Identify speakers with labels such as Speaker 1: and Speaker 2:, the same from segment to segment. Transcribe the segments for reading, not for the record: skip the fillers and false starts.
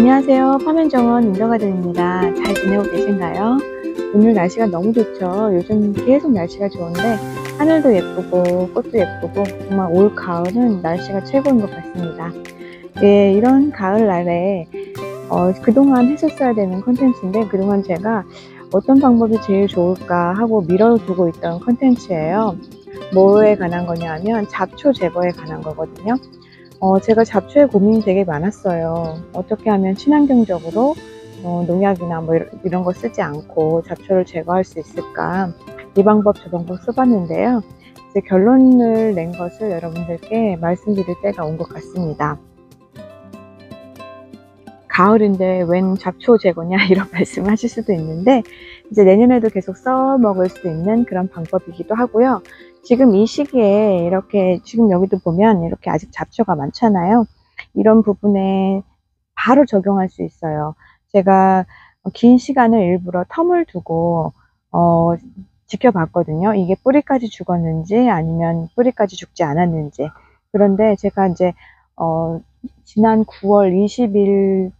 Speaker 1: 안녕하세요. 파면정원 운동가들입니다. 잘 지내고 계신가요? 오늘 날씨가 너무 좋죠. 요즘 계속 날씨가 좋은데 하늘도 예쁘고 꽃도 예쁘고 정말 올 가을은 날씨가 최고인 것 같습니다. 예, 이런 가을날에 그동안 했었어야 되는 컨텐츠인데 그동안 제가 어떤 방법이 제일 좋을까 하고 미뤄두고 있던 컨텐츠예요. 뭐에 관한 거냐 하면 잡초 제거에 관한 거거든요. 제가 잡초에 고민이 되게 많았어요. 어떻게 하면 친환경적으로 농약이나 뭐 이런 거 쓰지 않고 잡초를 제거할 수 있을까? 이 방법 저 방법 써봤는데요. 이제 결론을 낸 것을 여러분들께 말씀드릴 때가 온 것 같습니다. 가을인데 웬 잡초 제거냐 이런 말씀 하실 수도 있는데 이제 내년에도 계속 써먹을 수 있는 그런 방법이기도 하고요. 지금 이 시기에 이렇게 지금 여기도 보면 이렇게 아직 잡초가 많잖아요. 이런 부분에 바로 적용할 수 있어요. 제가 긴 시간을 일부러 텀을 두고 지켜봤거든요. 이게 뿌리까지 죽었는지 아니면 뿌리까지 죽지 않았는지. 그런데 제가 이제 지난 9월 20일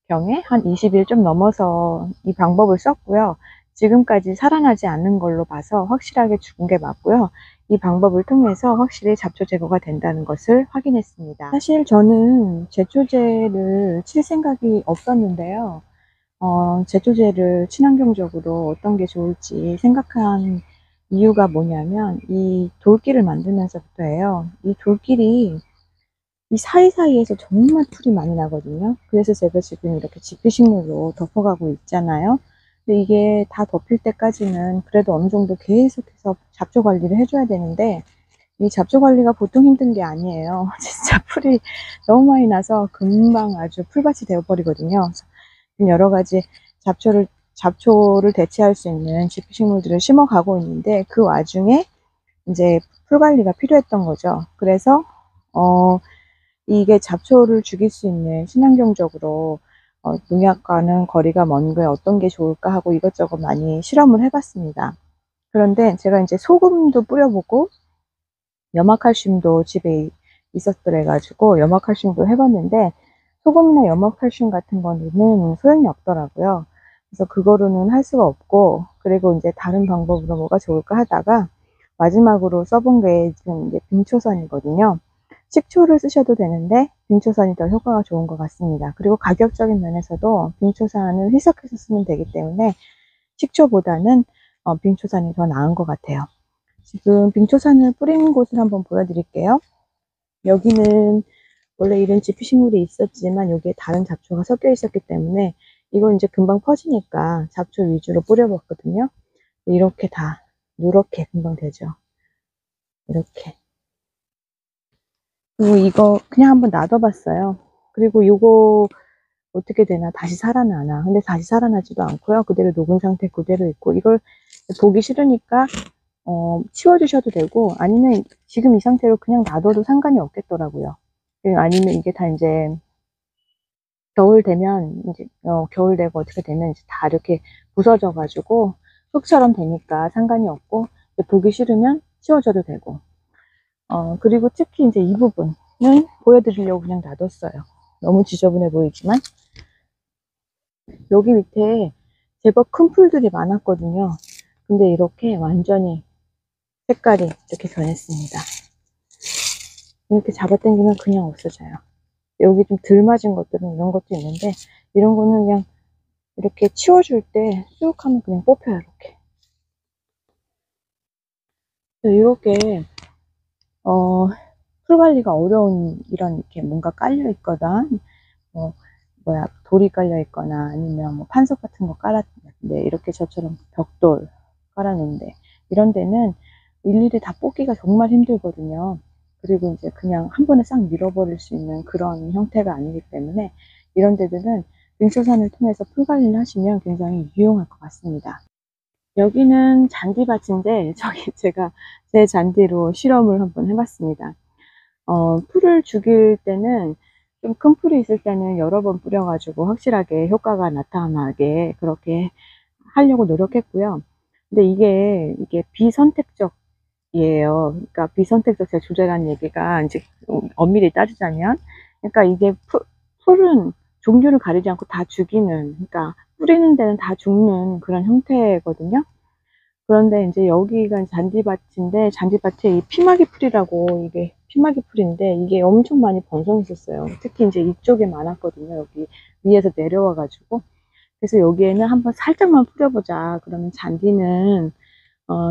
Speaker 1: 경에 한 20일 좀 넘어서 이 방법을 썼고요. 지금까지 살아나지 않는 걸로 봐서 확실하게 죽은 게 맞고요. 이 방법을 통해서 확실히 잡초 제거가 된다는 것을 확인했습니다. 사실 저는 제초제를 칠 생각이 없었는데요. 제초제를 친환경적으로 어떤 게 좋을지 생각한 이유가 뭐냐면 이 돌길을 만들면서부터예요. 이 돌길이 이 사이사이에서 정말 풀이 많이 나거든요. 그래서 제가 지금 이렇게 지피식물로 덮어가고 있잖아요. 근데 이게 다 덮일 때까지는 그래도 어느 정도 계속해서 잡초 관리를 해줘야 되는데 이 잡초 관리가 보통 힘든 게 아니에요. 진짜 풀이 너무 많이 나서 금방 아주 풀밭이 되어버리거든요. 여러 가지 잡초를 대체할 수 있는 지피식물들을 심어가고 있는데 그 와중에 이제 풀 관리가 필요했던 거죠. 그래서 이게 잡초를 죽일 수 있는 친환경적으로 농약과는 거리가 먼 게 어떤 게 좋을까 하고 이것저것 많이 실험을 해봤습니다. 그런데 제가 이제 소금도 뿌려보고 염화칼슘도 집에 있었더래 가지고 염화칼슘도 해봤는데 소금이나 염화칼슘 같은 거는 소용이 없더라고요. 그래서 그거로는 할 수가 없고 그리고 이제 다른 방법으로 뭐가 좋을까 하다가 마지막으로 써본 게 지금 이제 빙초산이거든요. 식초를 쓰셔도 되는데 빙초산이 더 효과가 좋은 것 같습니다. 그리고 가격적인 면에서도 빙초산을 희석해서 쓰면 되기 때문에 식초보다는 빙초산이 더 나은 것 같아요. 지금 빙초산을 뿌린 곳을 한번 보여드릴게요. 여기는 원래 이런 지피식물이 있었지만 여기에 다른 잡초가 섞여 있었기 때문에 이건 이제 금방 퍼지니까 잡초 위주로 뿌려봤거든요. 이렇게 다 이렇게 금방 되죠. 이렇게. 그리고 이거 그냥 한번 놔둬봤어요. 그리고 이거 어떻게 되나 다시 살아나나. 근데 다시 살아나지도 않고요. 그대로 녹은 상태 그대로 있고 이걸 보기 싫으니까 치워주셔도 되고 아니면 지금 이 상태로 그냥 놔둬도 상관이 없겠더라고요. 아니면 이게 다 이제 겨울 되면 이제 겨울 되고 어떻게 되면 이제 다 이렇게 부서져 가지고 흙처럼 되니까 상관이 없고 보기 싫으면 치워줘도 되고 그리고 특히 이제 이 부분은 보여드리려고 그냥 놔뒀어요. 너무 지저분해 보이지만 여기 밑에 제법 큰 풀들이 많았거든요. 근데 이렇게 완전히 색깔이 이렇게 변했습니다. 이렇게 잡아당기면 그냥 없어져요. 여기 좀 덜 맞은 것들은 이런 것도 있는데 이런 거는 그냥 이렇게 치워줄 때 쑥 하면 그냥 뽑혀요. 이렇게 풀 관리가 어려운 이런 이렇게 뭔가 깔려 있거나 돌이 깔려 있거나 아니면 뭐 판석 같은 거 깔았는데 이렇게 저처럼 벽돌 깔았는데 이런 데는 일일이 다 뽑기가 정말 힘들거든요. 그리고 이제 그냥 한 번에 싹 밀어버릴 수 있는 그런 형태가 아니기 때문에 이런 데들은 빙초산을 통해서 풀 관리를 하시면 굉장히 유용할 것 같습니다. 여기는 잔디밭인데 저기 제가 제 잔디로 실험을 한번 해봤습니다. 풀을 죽일 때는 좀 큰 풀이 있을 때는 여러 번 뿌려가지고 확실하게 효과가 나타나게 그렇게 하려고 노력했고요. 근데 이게 비선택적이에요. 그러니까 비선택적 제초제라는 얘기가 이제 엄밀히 따지자면, 그러니까 이게 풀은 종류를 가리지 않고 다 죽이는, 그러니까 뿌리는 데는 다 죽는 그런 형태거든요. 그런데 이제 여기가 잔디밭인데, 잔디밭에 이 피마기 풀이라고, 이게 피마기 풀인데 이게 엄청 많이 번성했었어요. 특히 이제 이쪽에 많았거든요. 여기 위에서 내려와가지고. 그래서 여기에는 한번 살짝만 뿌려보자. 그러면 잔디는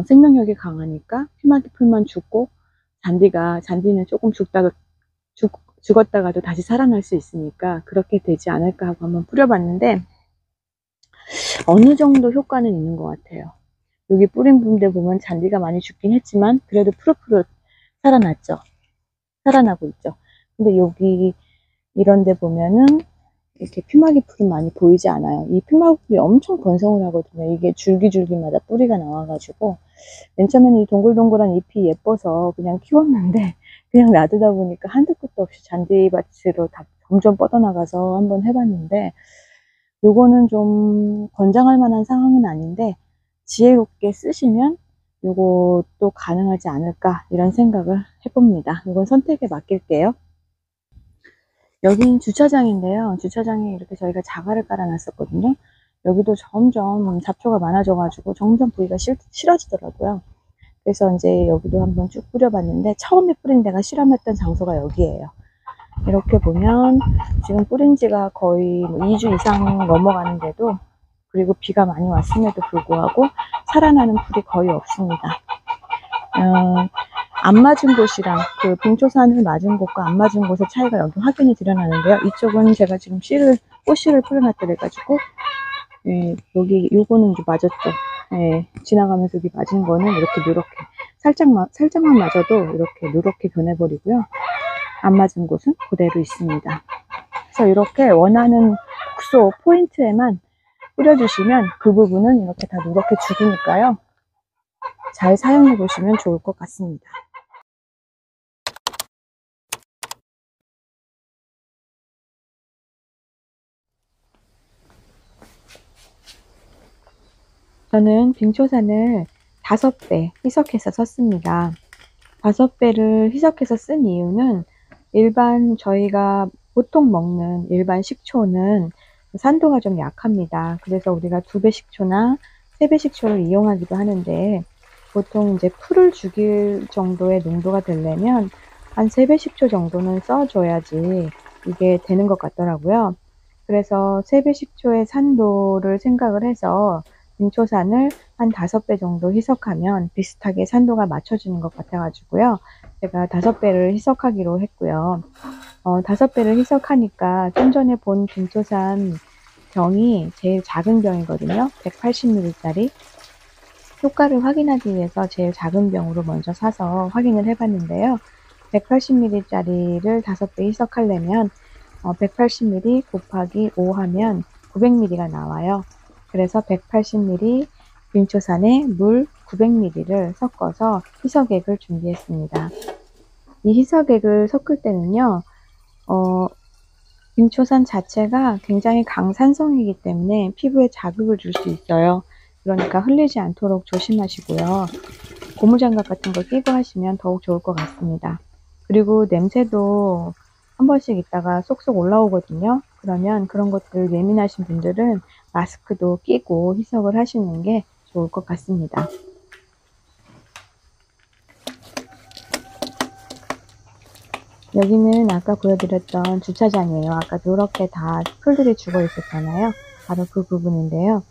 Speaker 1: 생명력이 강하니까 피마기 풀만 죽고, 잔디는 조금 죽었다가도 다시 살아날 수 있으니까 그렇게 되지 않을까 하고 한번 뿌려봤는데 어느 정도 효과는 있는 것 같아요. 여기 뿌린 분들 보면 잔디가 많이 죽긴 했지만 그래도 푸릇푸릇 살아나고 있죠. 근데 여기 이런 데 보면은 이렇게 피마기 풀은 많이 보이지 않아요. 이 피마기 풀이 엄청 번성을 하거든요. 이게 줄기마다 뿌리가 나와가지고, 맨 처음에는 이 동글동글한 잎이 예뻐서 그냥 키웠는데 그냥 놔두다 보니까 한도 끝도 없이 잔디밭으로 다 점점 뻗어나가서 한번 해봤는데, 요거는 좀 권장할 만한 상황은 아닌데 지혜롭게 쓰시면 요것도 가능하지 않을까, 이런 생각을 해봅니다. 이건 선택에 맡길게요. 여긴 주차장인데요. 주차장에 이렇게 저희가 자갈을 깔아놨었거든요. 여기도 점점 잡초가 많아져가지고 점점 보기가 싫어지더라고요. 그래서 이제 여기도 한번 쭉 뿌려봤는데, 처음에 뿌린 데가 실험했던 장소가 여기예요. 이렇게 보면 지금 뿌린 지가 거의 2주 이상 넘어가는데도, 그리고 비가 많이 왔음에도 불구하고 살아나는 풀이 거의 없습니다. 안 맞은 곳이랑 그 빙초산을 맞은 곳과 안 맞은 곳의 차이가 여기 확연히 드러나는데요. 이쪽은 제가 지금 꽃씨를 뿌려놨다 그래가지고, 예, 여기 요거는 이제 맞았죠. 예, 지나가면서 여기 맞은 거는 이렇게 누렇게 살짝만 맞아도 이렇게 누렇게 변해버리고요. 안 맞은 곳은 그대로 있습니다. 그래서 이렇게 원하는 국소 포인트에만 뿌려주시면 그 부분은 이렇게 다 누렇게 죽으니까요. 잘 사용해 보시면 좋을 것 같습니다. 저는 빙초산을 5배 희석해서 썼습니다. 5배를 희석해서 쓴 이유는, 일반 저희가 보통 먹는 일반 식초는 산도가 좀 약합니다. 그래서 우리가 2배 식초나 3배 식초를 이용하기도 하는데, 보통 이제 풀을 죽일 정도의 농도가 되려면 한 3배 식초 정도는 써줘야지 이게 되는 것 같더라고요. 그래서 3배 식초의 산도를 생각을 해서 빙초산을 한 5배 정도 희석하면 비슷하게 산도가 맞춰지는 것 같아가지고요. 제가 5배를 희석하기로 했고요. 5배를 희석하니까 좀 전에 본 빙초산 병이 제일 작은 병이거든요. 180ml짜리. 효과를 확인하기 위해서 제일 작은 병으로 먼저 사서 확인을 해봤는데요. 180ml짜리를 5배 희석하려면 180ml 곱하기 5 하면 900ml가 나와요. 그래서 180ml 빙초산에 물 900ml를 섞어서 희석액을 준비했습니다. 이 희석액을 섞을 때는요, 빙초산 자체가 굉장히 강산성이기 때문에 피부에 자극을 줄 수 있어요. 그러니까 흘리지 않도록 조심하시고요. 고무장갑 같은 거 끼고 하시면 더욱 좋을 것 같습니다. 그리고 냄새도 한 번씩 있다가 쏙쏙 올라오거든요. 그러면 그런 것들 예민하신 분들은 마스크도 끼고 희석을 하시는 게 좋을 것 같습니다. 여기는 아까 보여드렸던 주차장이에요. 아까 이렇게 다 풀들이 죽어 있었잖아요. 바로 그 부분인데요.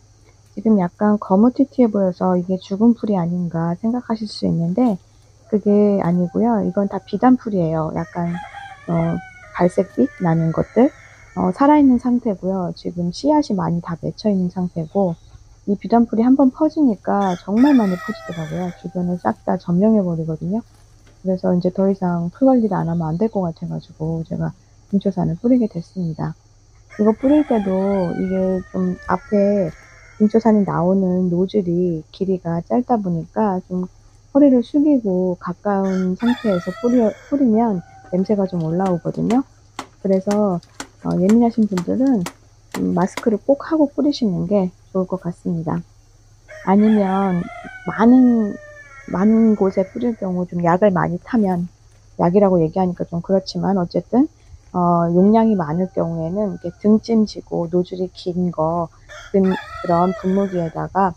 Speaker 1: 지금 약간 거무튀튀해 보여서 이게 죽은 풀이 아닌가 생각하실 수 있는데, 그게 아니고요. 이건 다 비단풀이에요. 약간 갈색빛 나는 것들, 살아있는 상태고요. 지금 씨앗이 많이 다 맺혀있는 상태고, 이 비단풀이 한번 퍼지니까 정말 많이 퍼지더라고요. 주변을 싹 다 점령해 버리거든요. 그래서 이제 더 이상 풀 관리를 안 하면 안 될 것 같아가지고 제가 빙초산을 뿌리게 됐습니다. 이거 뿌릴 때도 이게 좀 앞에 빙초산이 나오는 노즐이 길이가 짧다 보니까 좀 허리를 숙이고 가까운 상태에서 뿌리면 냄새가 좀 올라오거든요. 그래서 예민하신 분들은 마스크를 꼭 하고 뿌리시는 게 좋을 것 같습니다. 아니면 많은 곳에 뿌릴 경우 좀 약을 많이 타면, 약이라고 얘기하니까 좀 그렇지만 어쨌든 용량이 많을 경우에는 이렇게 등짐지고 노즐이 긴 그런 분무기에다가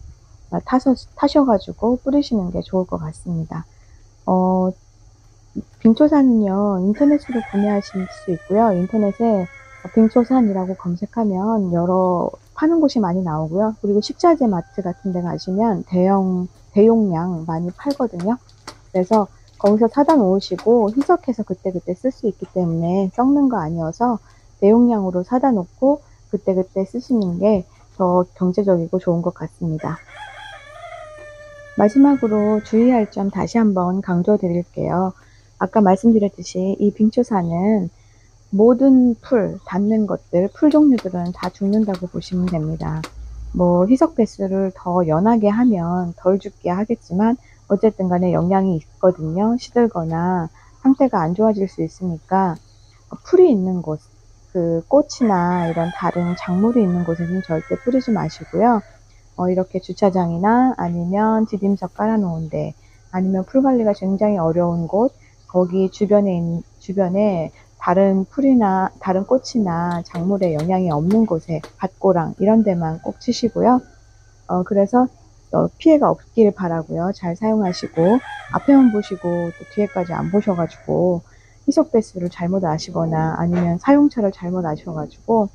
Speaker 1: 타셔가지고 뿌리시는 게 좋을 것 같습니다. 빙초산은요, 인터넷으로 구매하실 수 있고요. 인터넷에 빙초산이라고 검색하면 여러 파는 곳이 많이 나오고요. 그리고 식자재 마트 같은 데 가시면 대용량 많이 팔거든요. 그래서 거기서 사다 놓으시고 희석해서 그때그때 쓸 수 있기 때문에 썩는 거 아니어서 대용량으로 사다 놓고 그때그때 쓰시는 게 더 경제적이고 좋은 것 같습니다. 마지막으로 주의할 점 다시 한번 강조해 드릴게요. 아까 말씀드렸듯이 이 빙초산은 모든 닿는 것들, 풀 종류들은 다 죽는다고 보시면 됩니다. 희석 배수를 더 연하게 하면 덜 죽게 하겠지만 어쨌든 간에 영향이 있거든요. 시들거나 상태가 안 좋아질 수 있으니까 풀이 있는 곳, 그 꽃이나 이런 다른 작물이 있는 곳에는 절대 뿌리지 마시고요. 이렇게 주차장이나 아니면 디딤석 깔아놓은 데, 아니면 풀 관리가 굉장히 어려운 곳, 거기 주변에 다른 풀이나 다른 꽃이나 작물에 영향이 없는 곳에 밭고랑 이런 데만 꼭 치시고요. 그래서 피해가 없길 바라고요. 잘 사용하시고 앞에만 보시고 또 뒤에까지 안 보셔가지고 희석 배수를 잘못 아시거나 아니면 사용처를 잘못 아셔가지고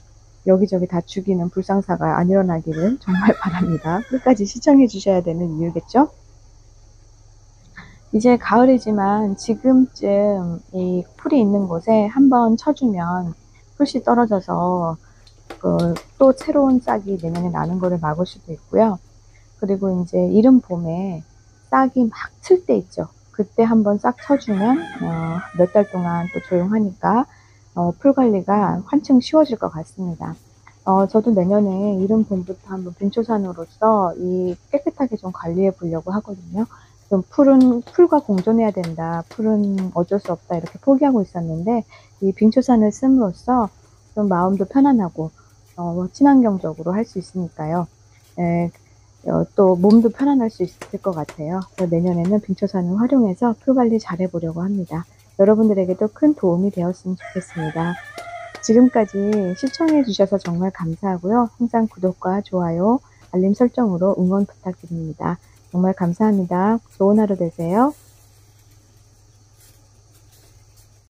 Speaker 1: 여기저기 다 죽이는 불상사가 안 일어나기를 정말 바랍니다. 끝까지 시청해 주셔야 되는 이유겠죠? 이제 가을이지만 지금쯤 이 풀이 있는 곳에 한번 쳐주면 풀씨 떨어져서 또 새로운 싹이 내년에 나는 거를 막을 수도 있고요. 그리고 이제 이른 봄에 싹이 막 틀 때 있죠. 그때 한번 싹 쳐주면 몇 달 동안 또 조용하니까 풀 관리가 한층 쉬워질 것 같습니다. 저도 내년에 이른 봄부터 한번 빙초산으로서 깨끗하게 좀 관리해 보려고 하거든요. 좀 풀과 공존해야 된다. 풀은 어쩔 수 없다. 이렇게 포기하고 있었는데 이 빙초산을 씀으로써 좀 마음도 편안하고 친환경적으로 할 수 있으니까요. 또 몸도 편안할 수 있을 것 같아요. 내년에는 빙초산을 활용해서 풀 관리 잘 해보려고 합니다. 여러분들에게도 큰 도움이 되었으면 좋겠습니다. 지금까지 시청해 주셔서 정말 감사하고요. 항상 구독과 좋아요, 알림 설정으로 응원 부탁드립니다. 정말 감사합니다. 좋은 하루 되세요.